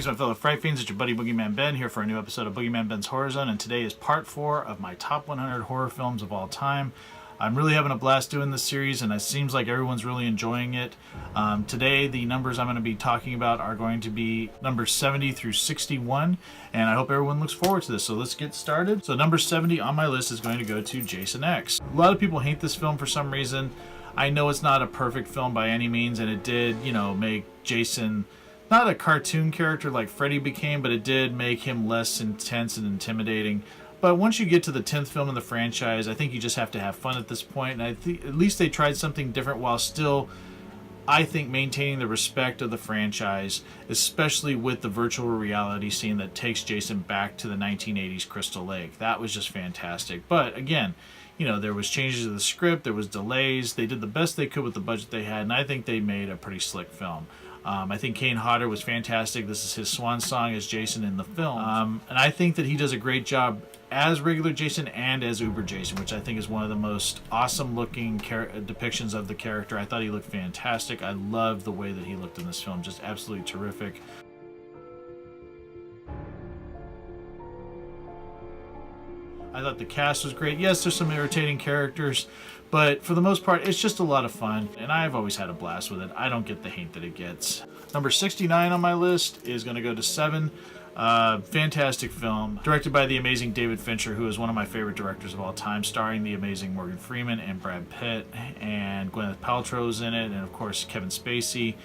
Greetings, my fellow Fright Fiends. It's your buddy Boogeyman Ben here for a new episode of Boogeyman Ben's Horror Zone, and today is part 4 of my top 100 horror films of all time. I'm really having a blast doing this series, and it seems like everyone's really enjoying it. Today, the numbers I'm going to be talking about are going to be numbers 70 through 61, and I hope everyone looks forward to this. So let's get started. So number 70 on my list is going to go to Jason X. A lot of people hate this film for some reason. I know it's not a perfect film by any means, and it did, make Jason not a cartoon character like Freddy became, but it did make him less intense and intimidating. But once you get to the 10th film in the franchise, I think you just have to have fun at this point. And I think at least they tried something different while still, I think, maintaining the respect of the franchise, especially with the virtual reality scene that takes Jason back to the 1980s Crystal Lake. That was just fantastic. But again, there was changes to the script, there was delays. They did the best they could with the budget they had, and I think they made a pretty slick film. I think Kane Hodder was fantastic. This is his swan song as Jason in the film. And I think that he does a great job as regular Jason and as Uber Jason, which I think is one of the most awesome looking depictions of the character. I thought he looked fantastic. I loved the way that he looked in this film. Just absolutely terrific. I thought the cast was great. Yes, there's some irritating characters, but for the most part, it's just a lot of fun, and I've always had a blast with it. I don't get the hate that it gets. Number 69 on my list is going to go to Seven. Fantastic film, directed by the amazing David Fincher, who is one of my favorite directors of all time, starring the amazing Morgan Freeman and Brad Pitt, and Gwyneth Paltrow's in it, and of course Kevin Spacey.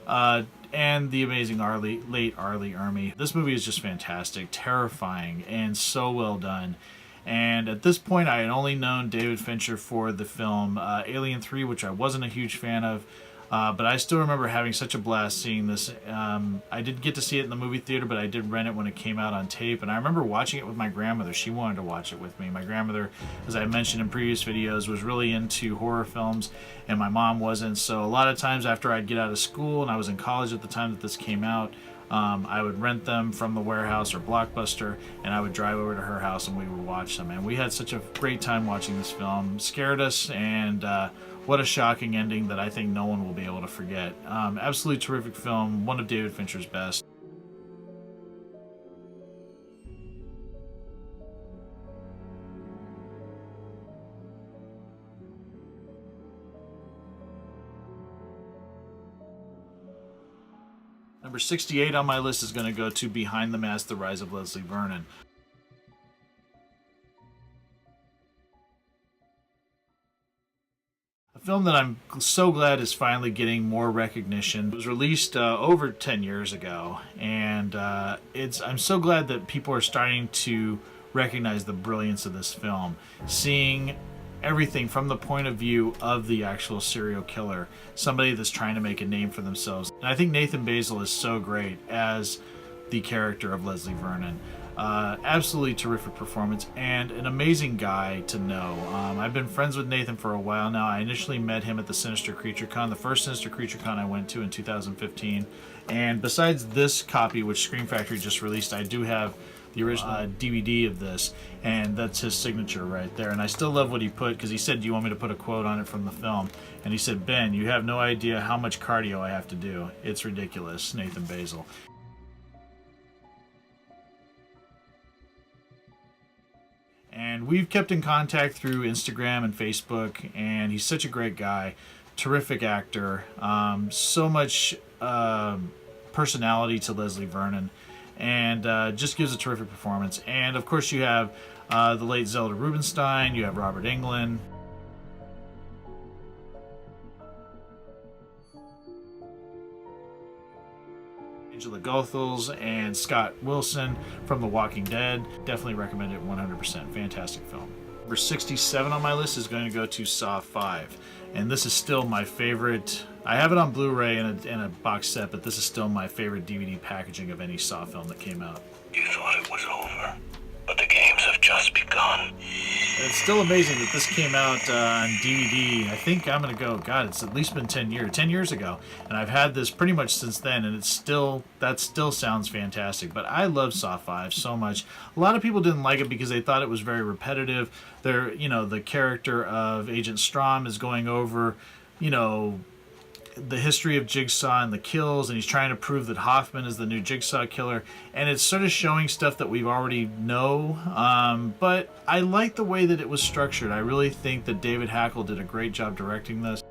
And the amazing late Arlie Ermey. This movie is just fantastic, terrifying, and so well done. And at this point, I had only known David Fincher for the film Alien 3, which I wasn't a huge fan of. But I still remember having such a blast seeing this. I didn't get to see it in the movie theater, but I did rent it when it came out on tape. And I remember watching it with my grandmother. She wanted to watch it with me. My grandmother, as I mentioned in previous videos, was really into horror films, and my mom wasn't. So a lot of times after I'd get out of school, and I was in college at the time that this came out, I would rent them from the Warehouse or Blockbuster, and I would drive over to her house and we would watch them. And we had such a great time watching this film. Scared us, and what a shocking ending that I think no one will be able to forget. Absolutely terrific film, one of David Fincher's best. Number 68 on my list is going to go to Behind the Mask, The Rise of Leslie Vernon. A film that I'm so glad is finally getting more recognition. It was released over 10 years ago, and I'm so glad that people are starting to recognize the brilliance of this film. Seeing everything from the point of view of the actual serial killer, somebody that's trying to make a name for themselves. And I think Nathan Basil is so great as the character of Leslie Vernon. Absolutely terrific performance, and an amazing guy to know. I've been friends with Nathan for a while now. I initially met him at the Sinister Creature Con, the first Sinister Creature Con I went to in 2015. And besides this copy, which Scream Factory just released, I do have the original DVD of this, and that's his signature right there. And I still love what he put, because he said, "Do you want me to put a quote on it from the film?" And he said, "Ben, you have no idea how much cardio I have to do. It's ridiculous." Nathan Basil. And we've kept in contact through Instagram and Facebook, and he's such a great guy, terrific actor, so much personality to Leslie Vernon, and just gives a terrific performance. And of course you have the late Zelda Rubinstein, you have Robert Englund, Angela Goethals, and Scott Wilson from The Walking Dead. Definitely recommend it 100%. Fantastic film. Number 67 on my list is going to go to Saw 5. And this is still my favorite. I have it on Blu-ray in a box set, but this is still my favorite DVD packaging of any Saw film that came out. You thought it was over, but the games have just begun. It's still amazing that this came out on DVD. I think I'm going to go, God, it's at least been 10 years ago. And I've had this pretty much since then, and that still sounds fantastic. But I love Saw 5 so much. A lot of people didn't like it because they thought it was very repetitive. The character of Agent Strom is going over, the history of Jigsaw and the kills, and he's trying to prove that Hoffman is the new Jigsaw killer, and it's sort of showing stuff that we already know, but I like the way that it was structured. I really think that David Hackle did a great job directing this.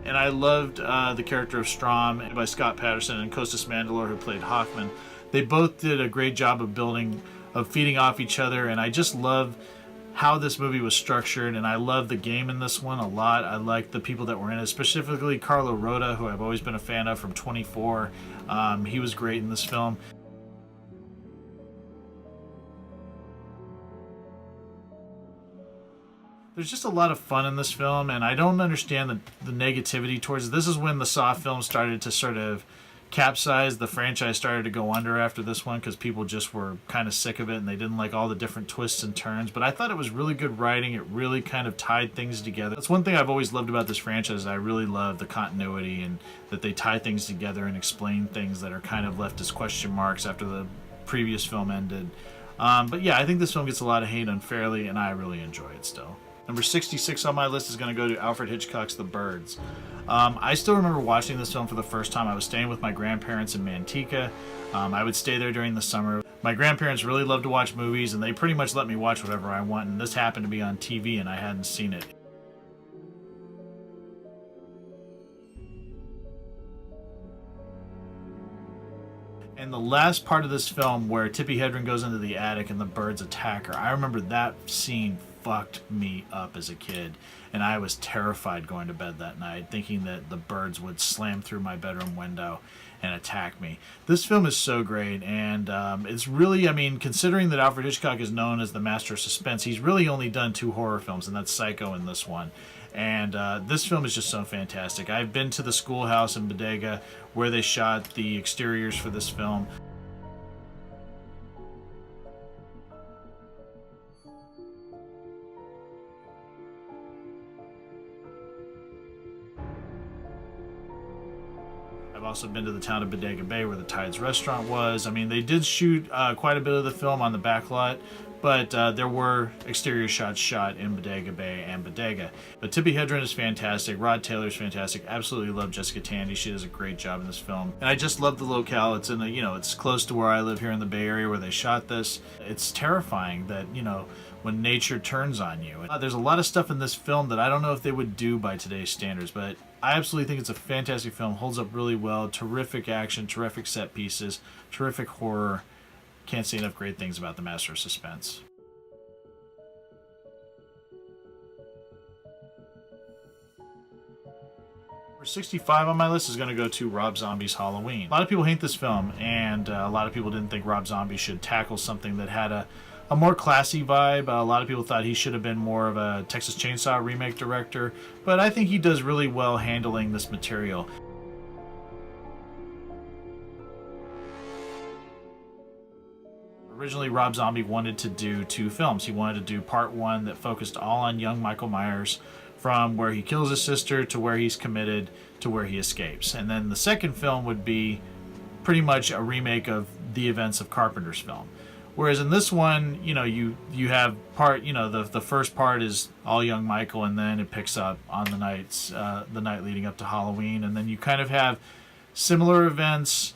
And I loved the character of Strom by Scott Patterson and Costas Mandylor, who played Hoffman. They both did a great job of feeding off each other, and I just love how this movie was structured, and I love the game in this one a lot. I like the people that were in it, specifically Carlo Rota, who I've always been a fan of from 24. He was great in this film. There's just a lot of fun in this film, and I don't understand the negativity towards it. This is when the Saw films started to sort of capsize. The franchise started to go under after this one because people just were kind of sick of it and they didn't like all the different twists and turns. But I thought it was really good writing. It really kind of tied things together. That's one thing I've always loved about this franchise. I really love the continuity and that they tie things together and explain things that are kind of left as question marks after the previous film ended. But yeah, I think this film gets a lot of hate unfairly, and I really enjoy it still. Number 66 on my list is going to go to Alfred Hitchcock's The Birds. I still remember watching this film for the first time. I was staying with my grandparents in Manteca. I would stay there during the summer. My grandparents really loved to watch movies, and they pretty much let me watch whatever I want, and this happened to be on TV, and I hadn't seen it. And the last part of this film where Tippi Hedren goes into the attic and the birds attack her, I remember that scene fucked me up as a kid, and I was terrified going to bed that night thinking that the birds would slam through my bedroom window and attack me. This film is so great, and it's really, I mean, considering that Alfred Hitchcock is known as the master of suspense, he's really only done 2 horror films, and that's Psycho and this one. And this film is just so fantastic. I've been to the schoolhouse in Bodega where they shot the exteriors for this film. I've also been to the town of Bodega Bay where the Tides restaurant was. I mean, they did shoot quite a bit of the film on the back lot, but there were exterior shots shot in Bodega Bay and Bodega. But Tippi Hedren is fantastic. Rod Taylor is fantastic. Absolutely love Jessica Tandy. She does a great job in this film. And I just love the locale. It's in a, it's close to where I live here in the Bay Area where they shot this. It's terrifying that, when nature turns on you. There's a lot of stuff in this film that I don't know if they would do by today's standards, but I absolutely think it's a fantastic film. Holds up really well. Terrific action, terrific set pieces, terrific horror. Can't say enough great things about the master of suspense. Number 65 on my list is going to go to Rob Zombie's Halloween. A lot of people hate this film, and a lot of people didn't think Rob Zombie should tackle something that had a more classy vibe. A lot of people thought he should have been more of a Texas Chainsaw remake director, but I think he does really well handling this material. Originally, Rob Zombie wanted to do 2 films. He wanted to do part 1 that focused all on young Michael Myers, from where he kills his sister to where he's committed to where he escapes. And then the second film would be pretty much a remake of the events of Carpenter's film. Whereas in this one, you have part, the first part is all young Michael, and then it picks up on the night leading up to Halloween, and then you kind of have similar events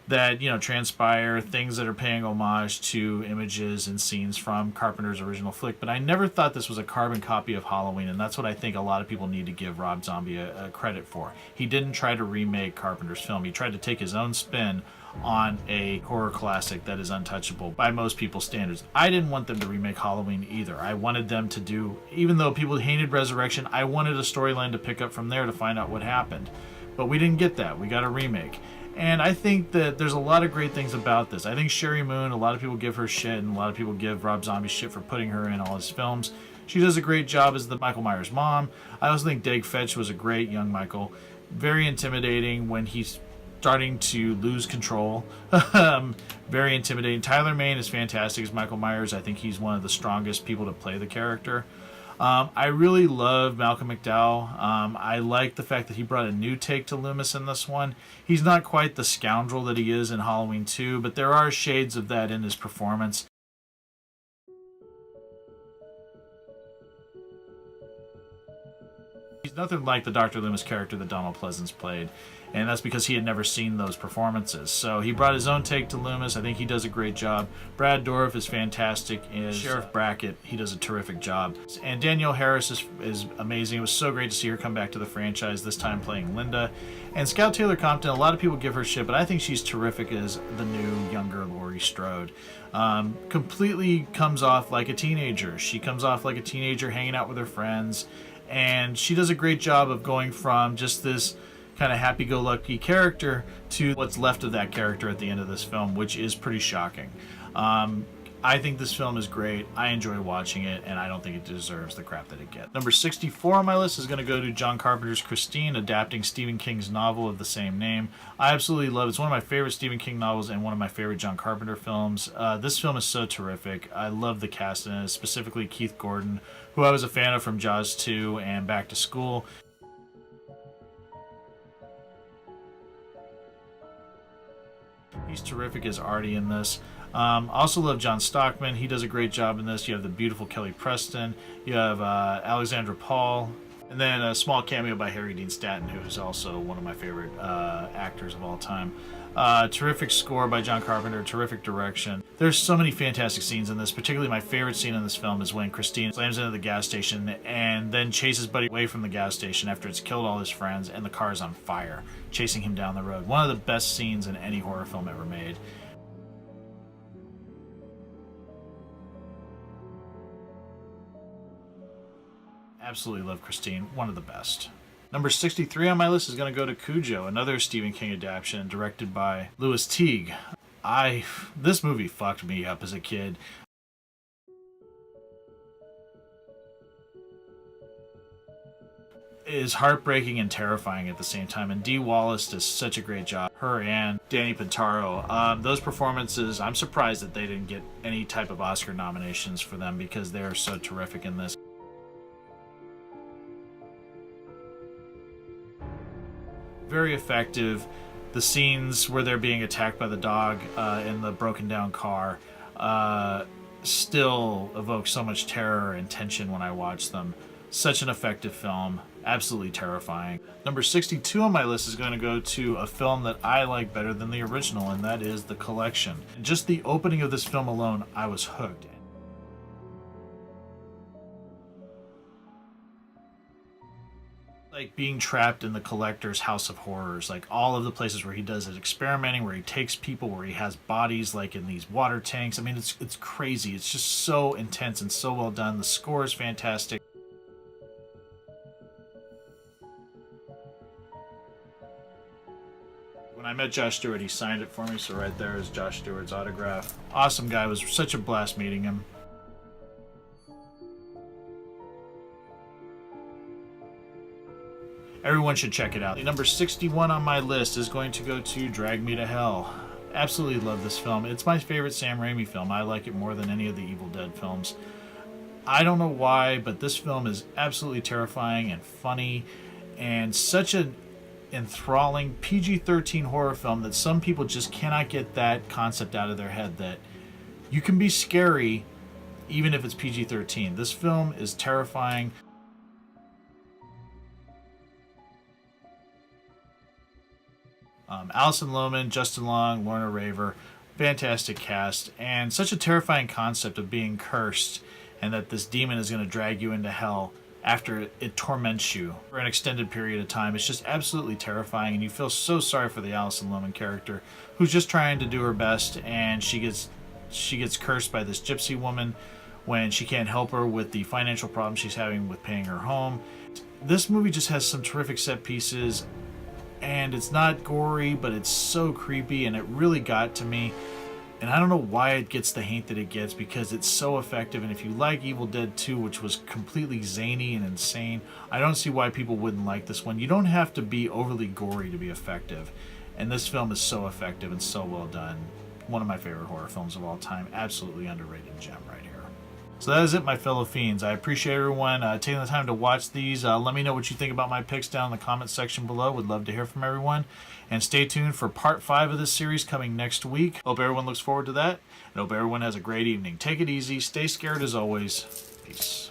that transpire, things that are paying homage to images and scenes from Carpenter's original flick. But I never thought this was a carbon copy of Halloween, and that's what I think a lot of people need to give Rob Zombie a credit for. He didn't try to remake Carpenter's film. He tried to take his own spin on a horror classic that is untouchable by most people's standards. I didn't want them to remake Halloween either. I wanted them to do, even though people hated Resurrection, I wanted a storyline to pick up from there to find out what happened. But we didn't get that. We got a remake. And I think that there's a lot of great things about this. I think Sherry Moon, a lot of people give her shit, and a lot of people give Rob Zombie shit for putting her in all his films. She does a great job as the Michael Myers mom. I also think Dag Fetch was a great young Michael. Very intimidating when he's starting to lose control. Very intimidating. Tyler Mane is fantastic as Michael Myers. I think he's one of the strongest people to play the character. I really love Malcolm McDowell. I like the fact that he brought a new take to Loomis in this one. He's not quite the scoundrel that he is in Halloween 2, but there are shades of that in his performance. nothing like the Dr. Loomis character that Donald Pleasance played, and that's because he had never seen those performances. So he brought his own take to Loomis. I think he does a great job. Brad Dourif is fantastic. As Sheriff Brackett, he does a terrific job. And Danielle Harris is amazing. It was so great to see her come back to the franchise, this time playing Linda. And Scout Taylor Compton, a lot of people give her shit, but I think she's terrific as the new, younger Laurie Strode. Completely comes off like a teenager. She comes off like a teenager hanging out with her friends, and she does a great job of going from just this kind of happy-go-lucky character to what's left of that character at the end of this film, which is pretty shocking. I think this film is great. I enjoy watching it, and I don't think it deserves the crap that it gets. Number 64 on my list is going to go to John Carpenter's Christine, adapting Stephen King's novel of the same name. I absolutely love it. It's one of my favorite Stephen King novels and one of my favorite John Carpenter films. This film is so terrific. I love the cast in it, specifically Keith Gordon, who I was a fan of from Jaws 2 and Back to School. He's terrific as Artie in this. I also love John Stockman. He does a great job in this. You have the beautiful Kelly Preston. You have Alexandra Paul. And then a small cameo by Harry Dean Stanton, who is also one of my favorite actors of all time. Terrific score by John Carpenter. Terrific direction. There's so many fantastic scenes in this. Particularly my favorite scene in this film is when Christine slams into the gas station and then chases Buddy away from the gas station after it's killed all his friends and the car is on fire, chasing him down the road. One of the best scenes in any horror film ever made. Absolutely love Christine. One of the best. Number 63 on my list is going to go to Cujo, another Stephen King adaptation directed by Louis Teague. This movie fucked me up as a kid. It is heartbreaking and terrifying at the same time, and Dee Wallace does such a great job. Her and Danny Pintaro. Those performances, I'm surprised that they didn't get any type of Oscar nominations for them because they are so terrific in this. Very effective. The scenes where they're being attacked by the dog in the broken down car still evoke so much terror and tension when I watch them. Such an effective film. Absolutely terrifying. Number 62 on my list is going to go to a film that I like better than the original, and that is The Collection. Just the opening of this film alone, I was hooked. Like being trapped in the collector's house of horrors, like all of the places where he does his experimenting, where he takes people, where he has bodies like in these water tanks. I mean, it's crazy. It's just so intense and so well done. The score is fantastic. When I met Josh Stewart, he signed it for me, so right there is Josh Stewart's autograph. Awesome guy. It was such a blast meeting him. Everyone should check it out. Number 61 on my list is going to go to Drag Me to Hell. Absolutely love this film. It's my favorite Sam Raimi film. I like it more than any of the Evil Dead films. I don't know why, but this film is absolutely terrifying and funny and such an enthralling PG-13 horror film that some people just cannot get that concept out of their head that you can be scary even if it's PG-13. This film is terrifying. Alison Lohman, Justin Long, Lorna Raver, fantastic cast, and such a terrifying concept of being cursed and that this demon is going to drag you into hell after it torments you for an extended period of time. It's just absolutely terrifying, and you feel so sorry for the Alison Lohman character who's just trying to do her best, and she gets cursed by this gypsy woman when she can't help her with the financial problems she's having with paying her home. This movie just has some terrific set pieces, and it's not gory, but it's so creepy, and it really got to me. And I don't know why it gets the hate that it gets, because it's so effective. And if you like Evil Dead 2, which was completely zany and insane, I don't see why people wouldn't like this one. You don't have to be overly gory to be effective, and this film is so effective and so well done. One of my favorite horror films of all time. Absolutely underrated gem right here. So that is it, my fellow fiends. I appreciate everyone taking the time to watch these. Let me know what you think about my picks down in the comment section below. Would love to hear from everyone. And stay tuned for part 5 of this series coming next week. Hope everyone looks forward to that. And hope everyone has a great evening. Take it easy. Stay scared as always. Peace.